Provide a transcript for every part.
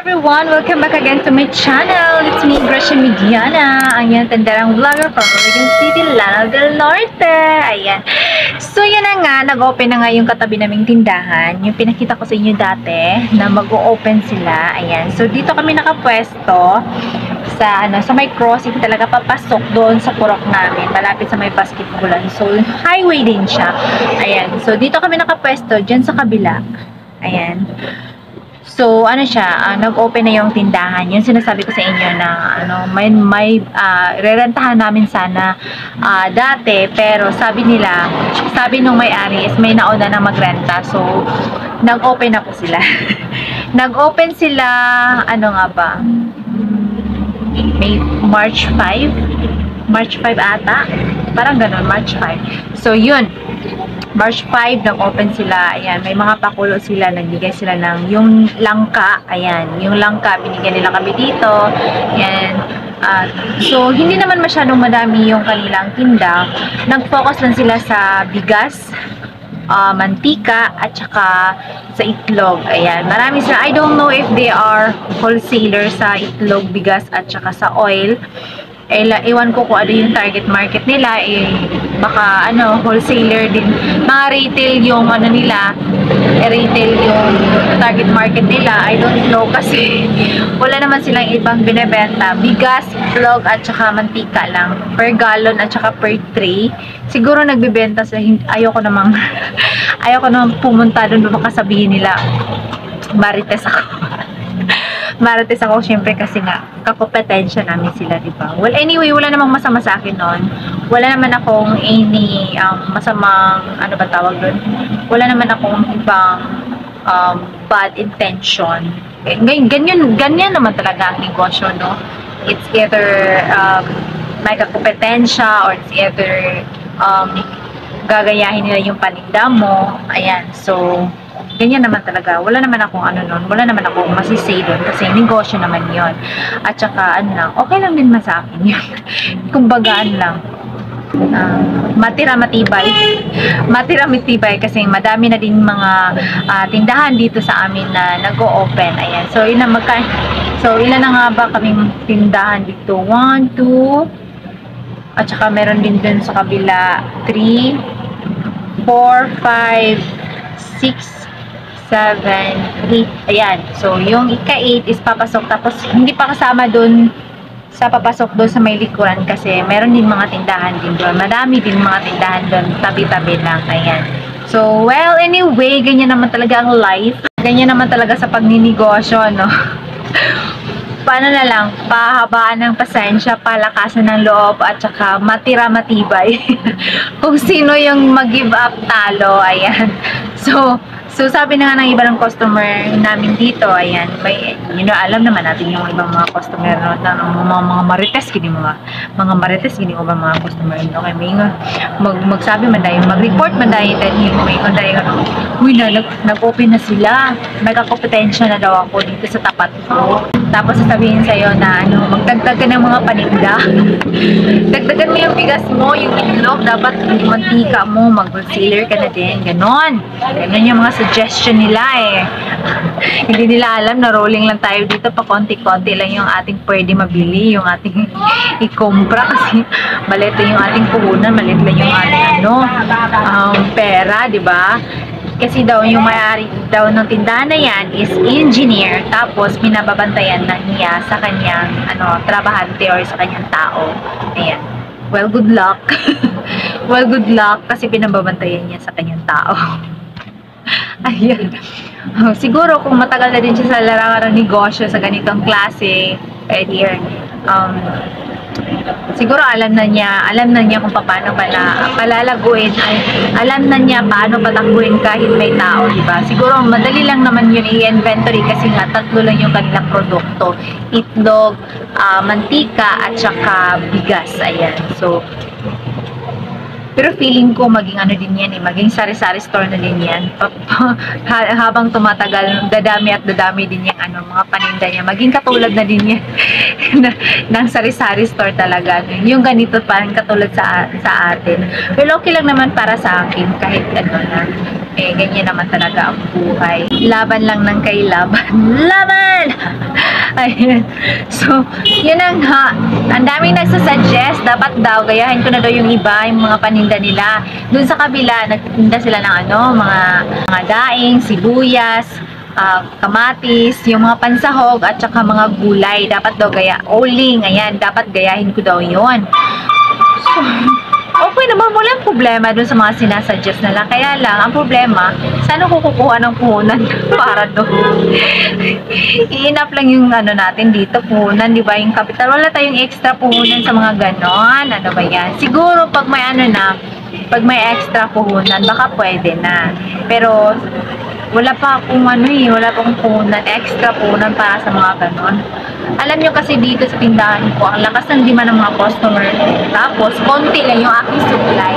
everyone! Welcome back again to my channel. It's me, Gracia Mediana. Ayan, tandarang vlogger from Origan City, Lanao del Norte. Ayan. So, yan na nga. Nag-open na nga yung katabi naming tindahan. Yung pinakita ko sa inyo dati na mag-o-open sila. Ayan. So, dito kami nakapwesto sa may crossing talaga papasok doon sa purok namin. Malapit sa may basketballan. So, highway din siya. Ayan. So, dito kami nakapwesto dyan sa kabila. Ayan. So, nag-open na yung tindahan. Yung sinasabi ko sa inyo na, may rerentahan namin sana dati. Pero sabi nung may-ari is may nauna na magrenta. So, nag-open na po sila. Nag-open sila, May March 5? March 5 ata? Parang ganun, March 5. So, yun. March 5, nag-open sila. Ayan, may mga pakulo sila. Nagbigay sila ng yung langka. Ayan, yung langka, binigyan nila kami dito. Ayan. So, hindi naman masyadong madami yung kanilang tinda. Nag-focus lang sila sa bigas, mantika, at saka sa itlog. Ayan, marami sila. I don't know if they are wholesaler sa itlog, bigas, at saka sa oil. Iwan ko kung ano yung target market nila, baka wholesaler din, mga retail yung retail yung target market nila. I don't know kasi wala naman silang ibang binebenta, bigas, itlog at saka mantika lang per gallon at saka per tray. Siguro nagbebenta sa ayoko namang pumunta doon, baka sabihin nila marites ako syempre kasi nga kakompetensya namin sila, diba? Well, anyway, wala namang masama sa akin noon. Wala naman akong any masamang tawag doon. Wala naman akong ibang bad intention. Ganyan naman talaga ang negosyo, no? It's either may kakompetensya or it's either gagayahin nila yung paninda mo. Ayan, so ganyan naman talaga. Wala naman akong wala naman akong masisay doon kasi negosyo naman yon. At saka okay lang din sa akin yun. Kumbaga matira matibay kasi madami na din mga tindahan dito sa amin na nag-o-open. Ayan. So ilan na nga ba kaming tindahan dito? 1, 2 at saka meron din dun sa kabila 3, 4, 5, 6, 7, 8. Ayan. So, yung ika-8 is papasok. Tapos, hindi pa kasama dun sa papasok doon sa may likuran kasi meron din mga tindahan din doon. Madami din mga tindahan doon. Tabi-tabi lang. Ayan. So, well, anyway, ganyan naman talaga ang life. Ganyan naman talaga sa pagninegosyo, no? Paano na lang, pahabaan ng pasensya, palakasan ng loob, at saka matira matibay. Kung sino yung mag-give up, talo. Ayan. So sabi na nga ng iba ng customer namin dito, ayan, may, alam naman natin yung ibang mga customer, mga marites, gini mga marites, gini ba mga customer, okay, may magsabi man dahil, mag-report man dahil, may uy nag-open na sila, may kakompetensya na daw ako dito sa tapat ko. Tapos sasabihin sa'yo na, magdagdag ka ng mga paninda. Dagdagan mo yung bigas mo, yung itlog, dapat yung mantika mo, mag-wholesaler ka na din, ganon yung mga suggestion nila Hindi nila alam na rolling lang tayo dito, pa konti-konti lang yung ating pwede mabili, yung ating ikumpra kasi maliit yung ating puhunan, maliit lang yung ating pera, di ba? Kasi daw yung may-ari daw ng tindahan na yan is engineer, tapos pinababantayan na niya sa kanyang trabahante or sa kanyang tao. Ayan. Well, good luck. Well, good luck kasi pinababantayan niya sa kanyang tao. Ayan. Siguro kung matagal na din siya sa larangan ng negosyo sa ganitong klase, here, siguro alam na niya kung paano palalaguin, alam na niya paano patakbuhin kahit may tao, diba? Siguro madali lang naman yun i-inventory kasi nga 3 lang yung kanilang produkto, itlog, mantika at saka bigas. Ayan. So pero feeling ko maging din yan maging sari-sari store na din yan. Habang tumatagal, dadami at dadami din yung mga paninda niya. Maging katulad na din yan ng sari-sari store talaga. Yung ganito parang katulad sa atin. Pero okay lang naman para sa akin kahit ganyan naman talaga ang buhay. Laban lang ng kailaban. Laban! So, yun na nga. Ang daming nagsasuggest, dapat daw, gayahin ko na daw yung iba, yung mga paninda nila. Doon sa kabila, nagtinda sila ng mga daing, sibuyas, kamatis, yung mga pansahog, at saka mga gulay. Dapat daw uling, ayan, dapat gayahin ko daw yun. So, okay naman, walang problema dun sa mga sinasuggest nila. Kaya lang, ang problema, saan ako kukuha ng puhunan para doon? I-enough lang yung natin dito, puhunan, di ba? Yung capital. Wala tayong extra puhunan sa mga ganon. Ano ba yan? Siguro, pag may pag may extra puhunan, baka pwede na. Pero, wala pa akong wala pa akong puhunan, extra puhunan para sa mga ganon. Alam nyo kasi dito sa tindahan ko, ang lakas ng demand ng mga customer. Tapos, konti lang yung aking supply.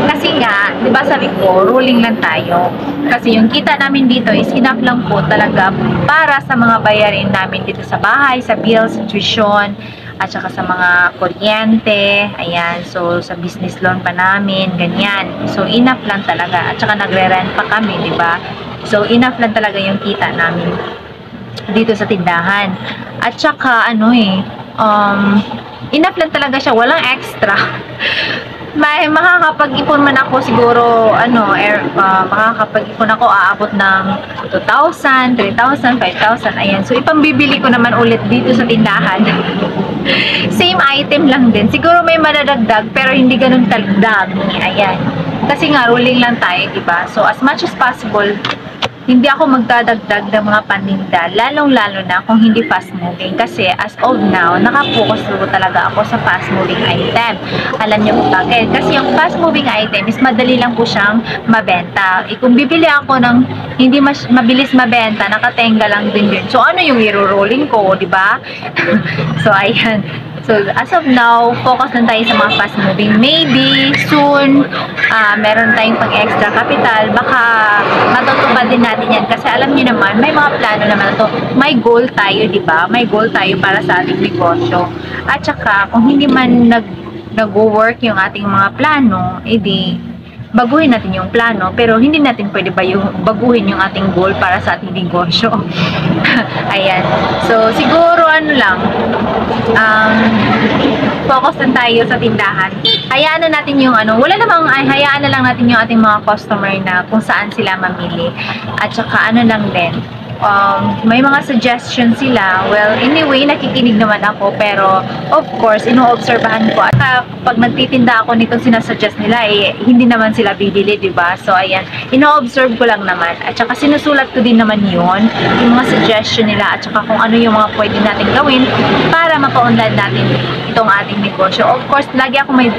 Kasi nga, di ba sabi ko, ruling lang tayo. Kasi yung kita namin dito is enough lang po talaga para sa mga bayarin namin dito sa bahay, sa bills, tuition, at saka sa mga kuryente, ayan, so sa business loan pa namin, ganyan. So, enough lang talaga. At saka nagre-rent pa kami, di ba? So, enough lang talaga yung kita namin dito sa tindahan. At saka, enough lang talaga siya, walang extra. May makakapag-ipon man ako siguro, makakapag-ipon ako, aabot ng 2,000, 3,000, 5,000, ayan. So, ipambibili ko naman ulit dito sa tindahan. Same item lang din. Siguro may madadagdag, pero hindi ganun kaldag. Ayan. Kasi nga, ruling lang tayo, diba? So, as much as possible, hindi ako magdadagdag ng mga paninda, lalong-lalo na kung hindi fast-moving. Kasi as of now, nakapokus talaga ako sa fast-moving item. Alam niyo kung bakit? Kasi yung fast-moving item is madali lang po siyang mabenta. Kung bibili ako ng hindi mabilis mabenta, nakatenga lang din yun. So, ano yung i-rolling ko, di ba? So, ayan. So, as of now, focus lang tayo sa mga fast-moving. Maybe, soon, meron tayong pang-extra capital. Baka matutupad din natin yan. Kasi alam niyo naman, may mga plano naman ito. May goal tayo, di ba? May goal tayo para sa ating negosyo. At saka, kung hindi man nag-work yung ating mga plano, edi, baguhin natin yung plano, pero hindi natin pwede baguhin yung ating goal para sa ating negosyo. Ayan. So, siguro focus na tayo sa tindahan. Hayaan na natin yung hayaan na lang natin yung ating mga customer na kung saan sila mamili. At saka lang din, may mga suggestions sila. Well, anyway, nakikinig naman ako, pero of course, ino-obserbahan ko. At pag nagtitinda ako nitong sinasuggest nila, hindi naman sila bibili, diba? So, ayan, ino-observe ko lang naman. At saka sinusulat ko din naman yun, yung mga suggestion nila, at saka kung ano yung mga pwede natin gawin para mapa-unlad natin itong ating negosyo. Of course, lagi ako may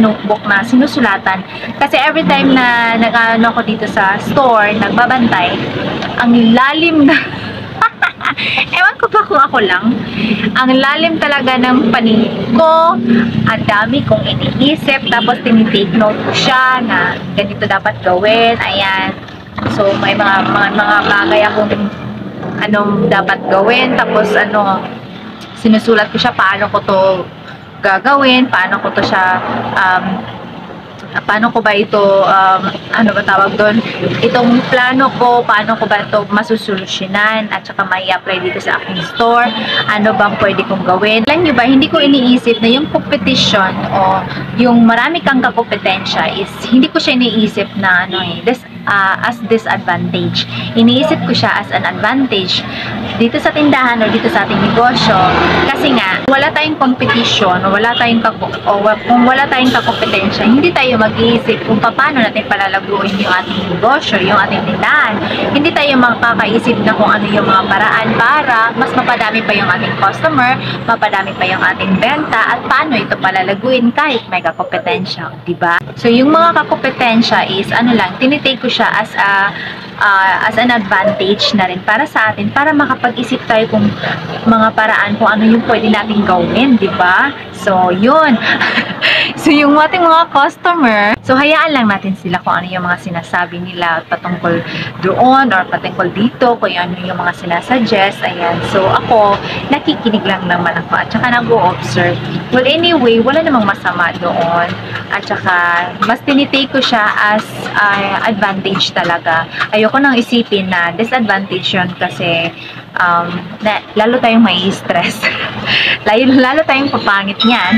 notebook na sinusulatan. Kasi every time na ako dito sa store, nagbabantay, ang lalim na ewan ko pa kung ako lang, ang lalim talaga ng paningin ko, ang dami kong iniisip, tapos tinitake note ko siya na ganito dapat gawin, ayan. So, may mga bagay akong dapat gawin, tapos sinusulat ko siya paano ko to gagawin, paano ko to siya paano ko ba ito ano ba tawag doon, itong plano ko, paano ko ba ito masusolusyonan at saka may apply dito sa aking store, ano bang pwede kong gawin. Alam nyo ba, hindi ko iniisip na yung competition o yung marami kang kakompetensya is hindi ko siya iniisip na as disadvantage. Iniisip ko siya as an advantage dito sa tindahan o dito sa ating negosyo, kasi nga wala tayong competition o kung wala tayong kakompetensya, hindi tayo mag-iisip kung paano natin palalaguin yung ating negosyo, yung ating tindahan. Hindi tayo makakaisip na kung ano yung mga paraan para mas mapadami pa yung ating customer, mapadami pa yung ating benta, at paano ito palalaguin kahit may kakompetensya, diba? So, yung mga kakompetensya is tinitake ko siya as an advantage na rin para sa atin, para makapag-isip tayo kung mga paraan kung ano yung pwede natin gawin, diba? So, yun. So, yung ating mga customer, so, hayaan lang natin sila kung ano yung mga sinasabi nila patungkol doon or patungkol dito, kung ano yung mga sinasuggest. Ayan. So, ako, nakikinig lang naman ako at saka nag-o-observe. Well, anyway, wala namang masama doon. At saka, mas tinitake ko siya as advantage talaga. Ayoko nang isipin na disadvantage yun kasi lalo tayong may stress. lalo tayong papangit niyan.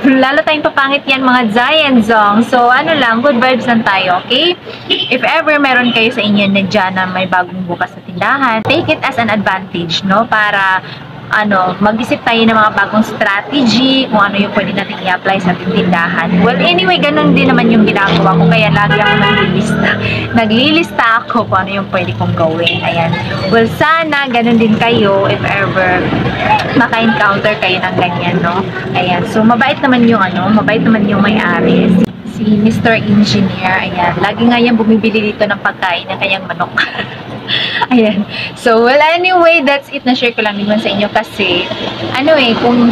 Lalo tayong papangit yan mga Giant Zong. So, ano lang, good vibes lang tayo, okay? If ever meron kayo sa inyo na dyan na may bagong bukas na tindahan, take it as an advantage, no? Para mag-isip tayo ng mga bagong strategy, kung ano yung pwede natin i-apply sa tindahan. Well, anyway, ganun din naman yung ginagawa ko, kaya lagi ako naglilista. Naglilista ako kung ano yung pwede kong gawin. Ayan. Well, sana ganun din kayo if ever maka-encounter kayo ng ganyan, no? Ayan. So, mabait naman yung mabait naman yung may-ari. Si Mr. Engineer, ayan. Lagi nga yan bumibili dito ng pagkain ng kanyang manok. Ayan. So, well, anyway, that's it. Na-share ko lang naman sa inyo kasi, kung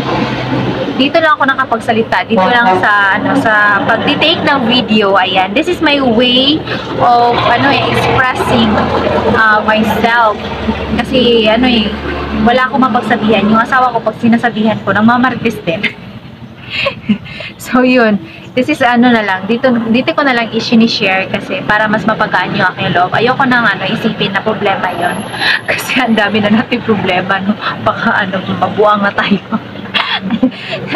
dito lang ako nakapagsalita, dito lang sa pag-take ng video, ayan. This is my way of, expressing myself. Kasi, wala akong mapagsabihan. Yung asawa ko, pag sinasabihan ko, namamarites din. So, yun. This is dito ko na lang i-share kasi para mas mapagaan yung aking loob. Ayoko nang isipin na problema yon. Kasi ang dami na natin problema, no? Baka mabuang na tayo.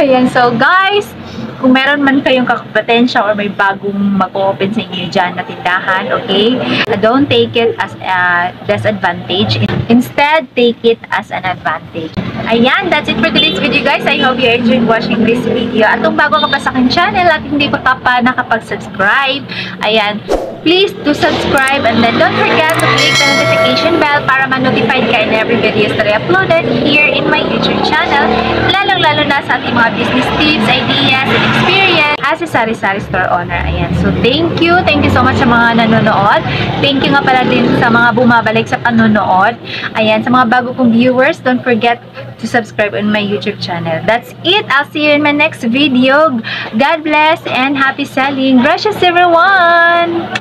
Ayan, so guys, kung meron man kayong kakompetensya or may bagong mag-open sa inyo dyan na tindahan, okay? Don't take it as a disadvantage. Instead, take it as an advantage. Ayan, that's it for today's video, guys. I hope you enjoyed watching this video. At kung bago ka pa sa aking channel at hindi pa nakapag-subscribe, ayan, please do subscribe and then don't forget to click the notification bell para ma-notified ka in every videos that I uploaded here in my YouTube channel. Lalong-lalo na sa ating mga business tips, ideas, and experience as a sari-sari store owner. Ayan. So, thank you so much sa mga nanonood. Thank you nga pala din sa mga bumabalik sa panonood. Ayan, sa mga bago kong viewers, don't forget to subscribe on my YouTube channel. That's it. I'll see you in my next video. God bless and happy selling. Gracias everyone!